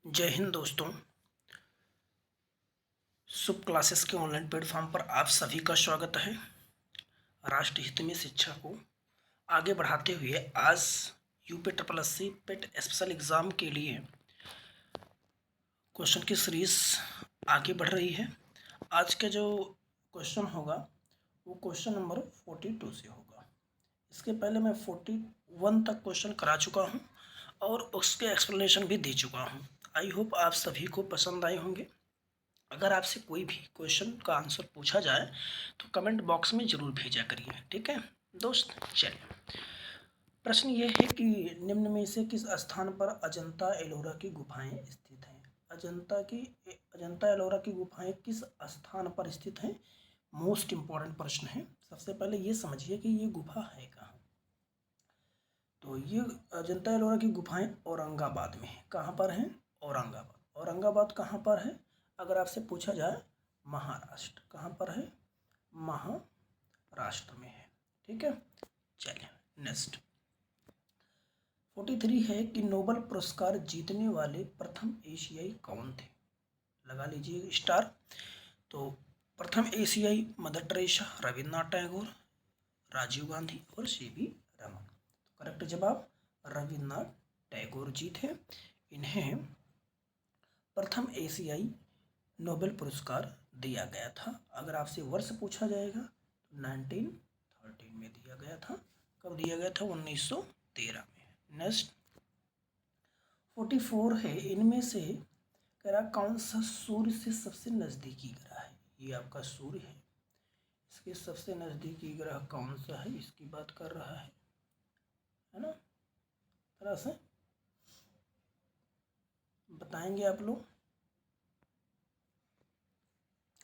जय हिंद दोस्तों। शुभ क्लासेस के ऑनलाइन प्लेटफॉर्म पर आप सभी का स्वागत है। राष्ट्र हित में शिक्षा को आगे बढ़ाते हुए आज यूपी ट्रिपल एस सी पेट स्पेशल एग्ज़ाम के लिए क्वेश्चन की सीरीज आगे बढ़ रही है। आज का जो क्वेश्चन होगा वो क्वेश्चन नंबर 42 से होगा। इसके पहले मैं 41 तक क्वेश्चन करा चुका हूँ और उसके एक्सप्लेनेशन भी दे चुका हूँ। आई होप आप सभी को पसंद आए होंगे। अगर आपसे कोई भी क्वेश्चन का आंसर पूछा जाए तो कमेंट बॉक्स में ज़रूर भेजा करिए, ठीक है दोस्त। चलिए, प्रश्न ये है कि निम्न में से किस स्थान पर अजंता एलोरा की गुफाएं स्थित हैं। अजंता एलोरा की गुफाएं किस स्थान पर स्थित हैं, मोस्ट इम्पॉर्टेंट प्रश्न है। सबसे पहले ये समझिए कि ये गुफा है कहाँ। तो ये अजंता एलोरा की गुफाएं औरंगाबाद में है। कहाँ पर हैं? औरंगाबाद कहाँ पर है? अगर आपसे पूछा जाए महाराष्ट्र। कहाँ पर है? महाराष्ट्र में है, ठीक है। चलिए नेक्स्ट 43 है कि नोबेल पुरस्कार जीतने वाले प्रथम एशियाई कौन थे। लगा लीजिए स्टार। तो प्रथम एशियाई मदर टेरेसा, रविन्द्रनाथ टैगोर, राजीव गांधी और सीवी रमन। करेक्ट जवाब रविन्द्रनाथ टैगोर जी थे। इन्हें प्रथम एशियाई नोबेल पुरस्कार दिया गया था। अगर आपसे वर्ष पूछा जाएगा तो 1913 में दिया गया था। कब दिया गया था? 1913 में। नेक्स्ट 44 है, इनमें से कह रहा कौन सा सूर्य से सबसे नज़दीकी ग्रह है। ये आपका सूर्य है, इसके सबसे नज़दीकी ग्रह कौन सा है, इसकी बात कर रहा है ना। तरह से बताएंगे आप लोग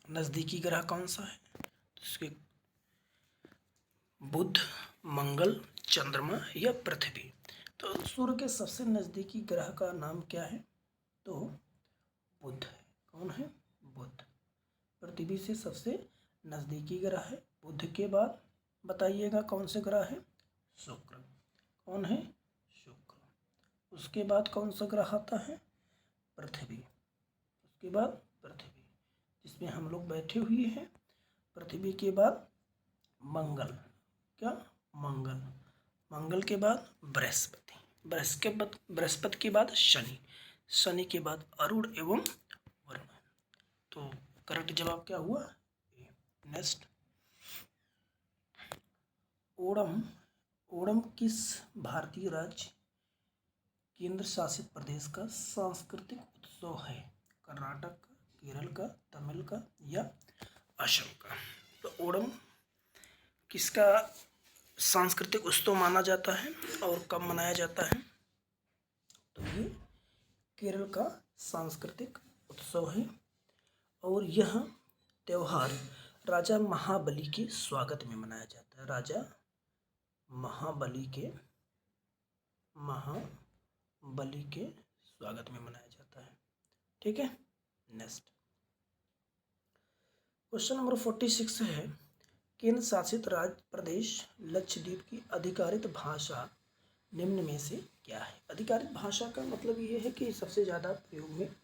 नज़दीकी ग्रह कौन सा है। तो इसके बुध, मंगल, चंद्रमा या पृथ्वी। तो सूर्य के सबसे नज़दीकी ग्रह का नाम क्या है? तो बुध है। कौन है? बुध। पृथ्वी से सबसे नज़दीकी ग्रह है। बुध के बाद बताइएगा कौन से ग्रह है? शुक्र। कौन है? शुक्र। उसके बाद कौन सा ग्रह आता है? पृथ्वी। उसके बाद पृथ्वी जिसमें हम लोग बैठे हुए हैं। पृथ्वी के बाद मंगल। क्या? मंगल। मंगल के बाद बृहस्पति। बृहस्पति के बाद शनि। शनि के बाद अरुण एवं वरुण। तो करेक्ट जवाब क्या हुआ? नेक्स्ट ओणम। ओणम किस भारतीय राज्य केंद्र शासित प्रदेश का सांस्कृतिक उत्सव है? कर्नाटक का, केरल का, तमिल का या असम का। तो ओणम किसका सांस्कृतिक उत्सव माना जाता है और कब मनाया जाता है? तो ये केरल का सांस्कृतिक उत्सव है और यह त्यौहार राजा महाबली के स्वागत में मनाया जाता है। राजा महाबली के स्वागत में मनाया जाता है, ठीक है। नेक्स्ट क्वेश्चन नंबर 46 है, केंद्र शासित राज्य प्रदेश लक्षद्वीप की आधिकारिक भाषा निम्न में से क्या है? आधिकारिक भाषा का मतलब ये है कि सबसे ज़्यादा प्रयोग में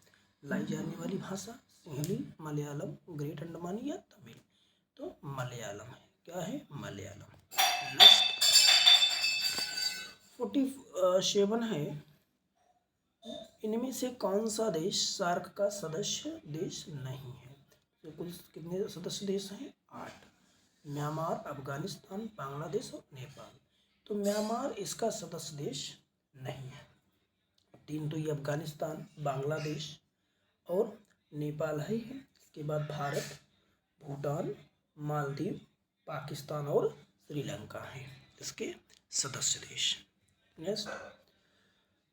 लाई जाने वाली भाषा सिंहली, मलयालम, ग्रेट अंडमान या तमिल। तो मलयालम है। क्या है? मलयालम। नेक्स्ट 47 है, इनमें से कौन सा देश सार्क का सदस्य देश नहीं है? तो कुल कितने सदस्य देश हैं? 8। म्यांमार, अफगानिस्तान, बांग्लादेश और नेपाल। तो म्यांमार इसका सदस्य देश नहीं है। 3 तो ये अफगानिस्तान, बांग्लादेश और नेपाल है। इसके बाद भारत, भूटान, मालदीव, पाकिस्तान और श्रीलंका है इसके सदस्य देश। नेक्स्ट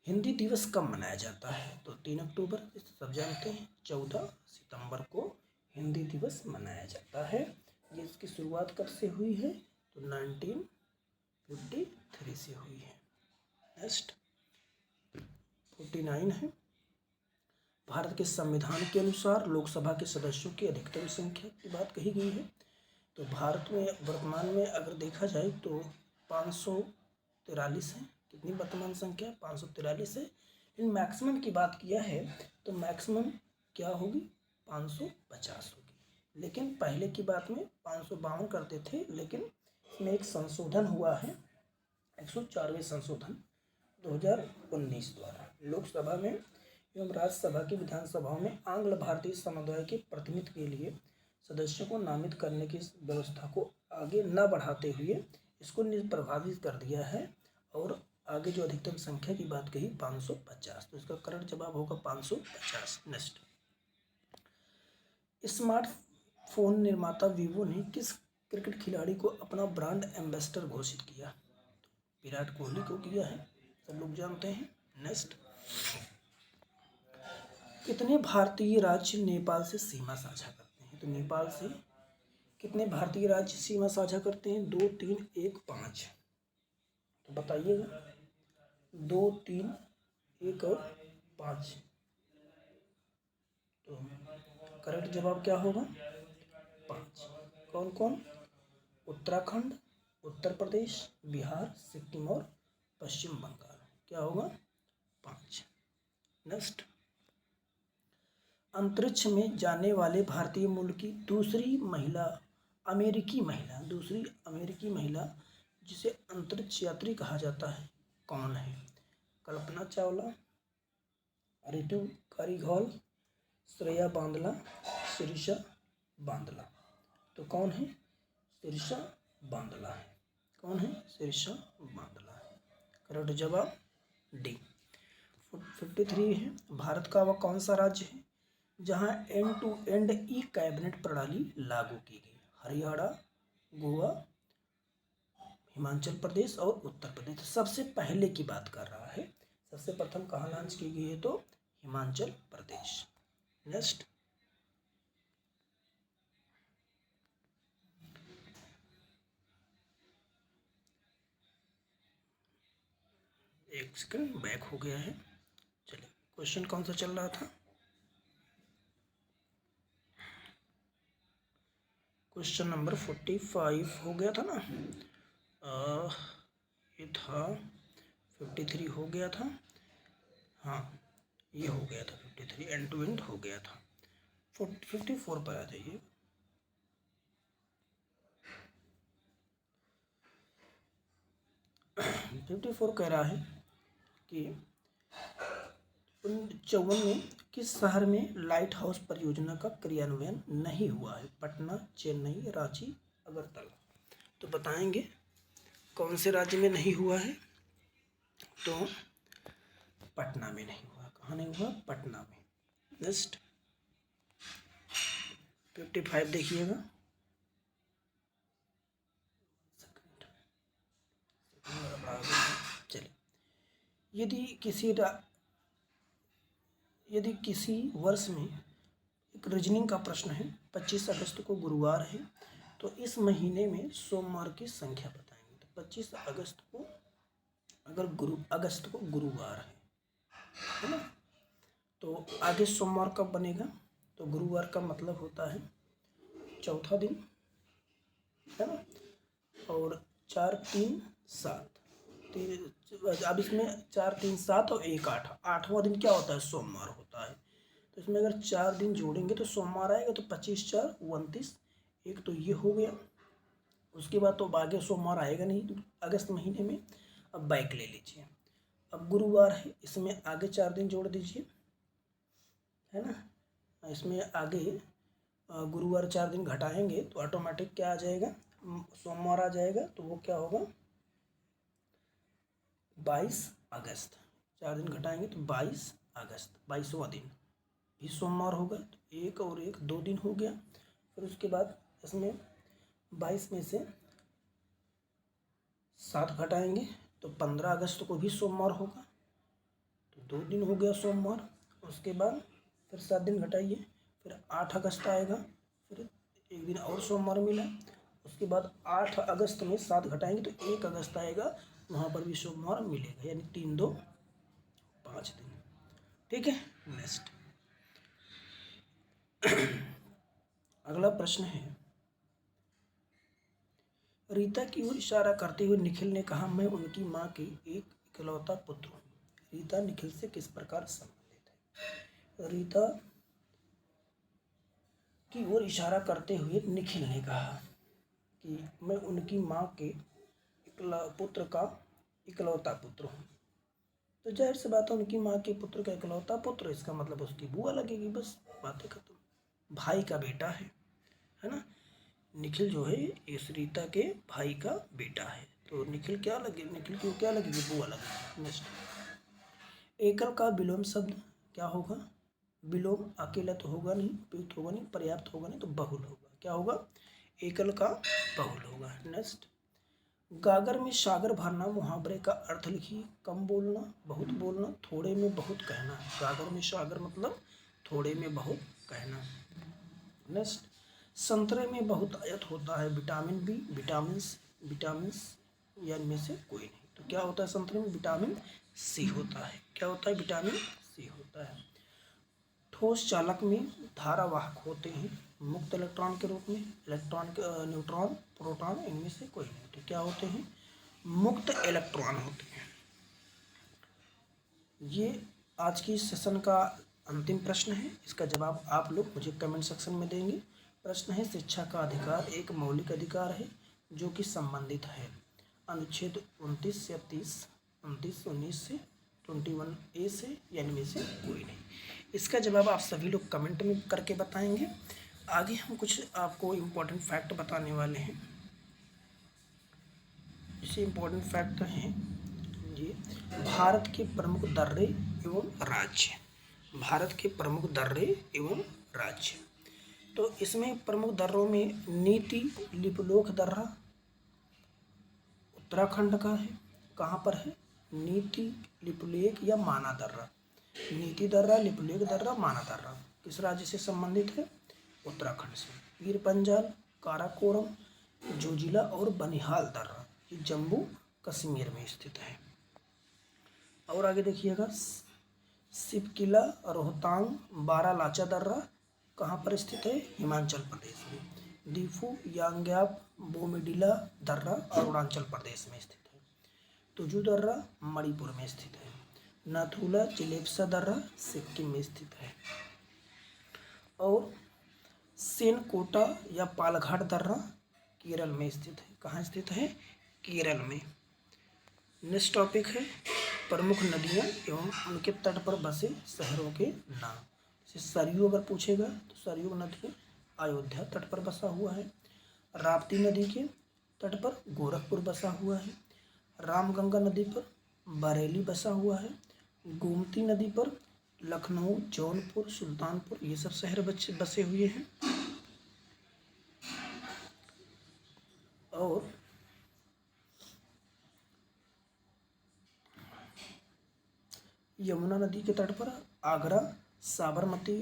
हिंदी दिवस कब मनाया जाता है? तो 3 अक्टूबर, सब जानते हैं। 14 सितंबर को हिंदी दिवस मनाया जाता है। ये इसकी शुरुआत कब से हुई है? तो 1953 से हुई है। नेक्स्ट 49 है, भारत के संविधान के अनुसार लोकसभा के सदस्यों की अधिकतम संख्या की बात कही गई है। तो भारत में वर्तमान में अगर देखा जाए तो 543 है। कितनी वर्तमान संख्या? 543 है। इन मैक्सिमम की बात किया है तो मैक्सिमम क्या होगी 550 होगी, लेकिन पहले की बात में 552 करते थे, लेकिन इसमें एक संशोधन हुआ है 104वें संशोधन 2019 द्वारा। लोकसभा में एवं राज्यसभा की विधानसभाओं में आंग्ल भारतीय समुदाय के प्रतिनिधित्व के लिए सदस्यों को नामित करने की व्यवस्था को आगे न बढ़ाते हुए इसको प्रभावित कर दिया है, और आगे जो अधिकतम संख्या की बात कही 550, तो इसका करेक्ट जवाब होगा 550। नेक्स्ट, स्मार्टफोन निर्माता वीवो ने किस क्रिकेट खिलाड़ी को अपना ब्रांड एम्बेसडर घोषित किया? विराट कोहली को किया है, सब लोग जानते हैं। नेक्स्ट, कितने भारतीय राज्य नेपाल से सीमा साझा करते हैं? तो नेपाल से कितने भारतीय राज्य सीमा साझा करते हैं? 2, 3, 1, 5। तो बताइएगा, 2, 3, 1 और 5। तो करेक्ट जवाब क्या होगा? 5। कौन कौन? उत्तराखंड, उत्तर प्रदेश, बिहार, सिक्किम और पश्चिम बंगाल। क्या होगा? 5। नेक्स्ट, अंतरिक्ष में जाने वाले भारतीय मूल की दूसरी अमेरिकी महिला जिसे अंतरिक्ष यात्री कहा जाता है, कौन है? कल्पना चावला, रितु कारीघोल, श्रेया बांदला, शिरीषा बांदला। तो कौन है? शिरीषा बांदला है। कौन है? शिरीषा बांदला है। करेक्ट जवाब डी। 53 है, भारत का वह कौन सा राज्य है जहां end to end e cabinet प्रणाली लागू की गई? हरियाणा, गोवा, हिमाचल प्रदेश और उत्तर प्रदेश। सबसे पहले की बात कर रहा है, सबसे प्रथम कहाँ लॉन्च की गई है? तो हिमाचल प्रदेश। नेक्स्ट, एक सेकंड बैक हो गया है। चलिए, क्वेश्चन कौन सा चल रहा था? क्वेश्चन नंबर 45 हो गया था ना? ये था 53 हो गया था, हाँ ये हो गया था 53, एंड टू एंड हो गया था। 54 पर आ जाइए। फिफ्टी 54 कह रहा है कि 54 में किस शहर में लाइट हाउस परियोजना का क्रियान्वयन नहीं हुआ है? पटना, चेन्नई, रांची, अगरतला। तो बताएंगे कौन से राज्य में नहीं हुआ है? तो पटना में नहीं हुआ। कहाँ नहीं हुआ? पटना में। नेक्स्ट, 55 देखिएगा। चलिए, यदि किसी वर्ष में एक रीजनिंग का प्रश्न है, 25 अगस्त को गुरुवार है, तो इस महीने में सोमवार की संख्या बताएंगे। तो 25 अगस्त को अगर अगस्त को गुरुवार है ना, तो आगे सोमवार कब बनेगा? तो गुरुवार का मतलब होता है चौथा दिन, है ना, और 4, 3, 7। अब इसमें 4, 3, 7 और 1, 8, 8वां दिन क्या होता है? सोमवार होता है। तो इसमें अगर 4 दिन जोड़ेंगे तो सोमवार आएगा। तो 25, 4, 29, एक तो ये हो गया। उसके बाद तो आगे सोमवार आएगा नहीं अगस्त महीने में। अब बैक ले लीजिए, अब गुरुवार है, इसमें आगे 4 दिन जोड़ दीजिए, है ना। इसमें आगे गुरुवार 4 दिन घटाएंगे तो ऑटोमेटिक क्या आ जाएगा? सोमवार आ जाएगा। तो वो क्या होगा? 22 अगस्त। 4 दिन घटाएंगे तो 22 अगस्त, 22वां दिन भी सोमवार होगा। तो 1 और 1 2 दिन हो गया। फिर उसके बाद इसमें 22 में से 7 घटाएंगे तो 15 अगस्त को भी सोमवार होगा। तो 2 दिन हो गया सोमवार। उसके बाद फिर 7 दिन घटाइए, फिर 8 अगस्त आएगा, फिर 1 दिन और सोमवार मिला। उसके बाद 8 अगस्त में 7 घटाएंगे तो 1 अगस्त आएगा, वहाँ पर भी सोमवार मिलेगा, यानी 3, 2, 5 दिन। ठीक है। नेक्स्ट, अगला प्रश्न है, रीता की ओर इशारा करते हुए निखिल ने कहा, मैं उनकी माँ की एक इकलौता पुत्र हूँ। रीता निखिल से किस प्रकार संबंधित है? रीता की ओर इशारा करते हुए निखिल ने कहा कि मैं उनकी माँ के पुत्र का इकलौता पुत्र हूँ। तो जाहिर सी बात है, उनकी माँ के पुत्र का इकलौता पुत्र, इसका मतलब उसकी बुआ लगेगी, बस बातें खत्म। भाई का बेटा है ना। निखिल जो है इस रीता के भाई का बेटा है, तो निखिल को क्या लगेगी? बुआ लगेगी। नेक्स्ट, एकल का विलोम शब्द क्या होगा? विलोम अकेला तो होगा नहीं, उपयुक्त होगा नहीं, पर्याप्त होगा नहीं, तो बहुल होगा। क्या होगा? एकल का बहुल होगा। नेक्स्ट, गागर में सागर भरना मुहावरे का अर्थ लिखिए। कम बोलना, बहुत बोलना, थोड़े में बहुत कहना। गागर में सागर मतलब थोड़े में बहुत कहना। नेक्स्ट, संतरे में बहुत अयत होता है। विटामिन बी, विटामिन्स या इनमें से कोई नहीं। तो क्या होता है संतरे में? विटामिन सी होता है। क्या होता है? विटामिन सी होता है। ठोस चालक में धारावाहक होते हैं मुक्त इलेक्ट्रॉन के रूप में। न्यूट्रॉन, प्रोटॉन, इनमें से कोई नहीं। तो क्या होते हैं? मुक्त इलेक्ट्रॉन होते हैं। ये आज की सेशन का अंतिम प्रश्न है। इसका जवाब आप लोग मुझे कमेंट सेक्शन में देंगे। प्रश्न है, शिक्षा का अधिकार एक मौलिक अधिकार है जो कि संबंधित है अनुच्छेद 29 या 30, 29, 19 से 21A से, या इनमें से कोई नहीं। इसका जवाब आप सभी लोग कमेंट में करके बताएंगे। आगे हम कुछ आपको इम्पोर्टेंट फैक्ट बताने वाले हैं। इसे इम्पोर्टेंट फैक्ट हैं ये, भारत के प्रमुख दर्रे एवं राज्य। भारत के प्रमुख दर्रे एवं राज्य, तो इसमें प्रमुख दर्रों में नीति लिपुलेख दर्रा उत्तराखंड का है। कहाँ पर है? नीति, लिपुलेख या माना दर्रा। नीति दर्रा, लिपुलेख दर्रा, माना दर्रा किस राज्य से संबंधित है? उत्तराखंड से। पीर पंजाल, काराकोरम, जोजिला और बनिहाल दर्रा ये जम्मू कश्मीर में स्थित है। और आगे देखिएगा, सिपकिला, रोहतांग, बारालाचा दर्रा कहाँ पर स्थित है? हिमाचल प्रदेश में। दीफू, यांग्याप, बोमेडिला दर्रा अरुणाचल प्रदेश में स्थित है। तुजू दर्रा मणिपुर में स्थित है। नाथुला चिलेप्सा दर्रा सिक्किम में स्थित है। और सेनकोटा या पालघाट दर्रा केरल में स्थित है। कहाँ स्थित है? केरल में। नेक्स्ट टॉपिक है, प्रमुख नदियाँ एवं उनके तट पर बसे शहरों के नाम। जैसे सरयू अगर पूछेगा तो सरयू नदी अयोध्या तट पर बसा हुआ है। राप्ती नदी के तट पर गोरखपुर बसा हुआ है। रामगंगा नदी पर बरेली बसा हुआ है। गोमती नदी पर लखनऊ, जौनपुर, सुल्तानपुर ये सब शहर बसे हुए हैं। और यमुना नदी के तट पर आगरा, साबरमती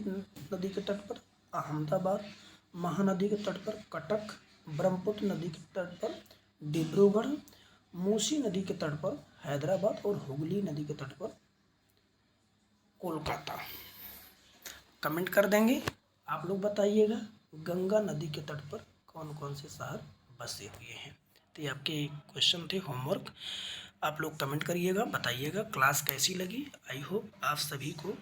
नदी के तट पर अहमदाबाद, महानदी के तट पर कटक, ब्रह्मपुत्र नदी के तट पर डिब्रूगढ़, मूसी नदी के तट पर हैदराबाद और हुगली नदी के तट पर कोलकाता। कमेंट कर देंगे। आप लोग बताइएगा गंगा नदी के तट पर कौन कौन से शहर बसे हुए हैं। तो ये आपके क्वेश्चन थे, होमवर्क। आप लोग कमेंट करिएगा, बताइएगा क्लास कैसी लगी। आई होप आप सभी को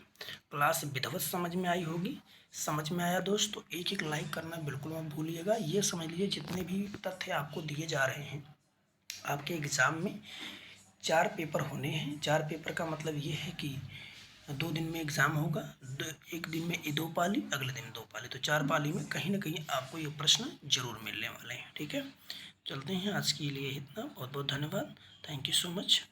क्लास विधिवत समझ में आई होगी। समझ में आया दोस्त तो एक एक लाइक करना बिल्कुल मत भूलिएगा। ये समझ लीजिए जितने भी तथ्य आपको दिए जा रहे हैं, आपके एग्ज़ाम में 4 पेपर होने हैं। 4 पेपर का मतलब ये है कि 2 दिन में एग्ज़ाम होगा। एक दिन में 2 पाली, अगले दिन 2 पाली, तो 4 पाली में कहीं ना कहीं आपको ये प्रश्न जरूर मिलने वाले हैं। ठीक है, चलते हैं। आज के लिए इतना। बहुत बहुत धन्यवाद। Thank you so much.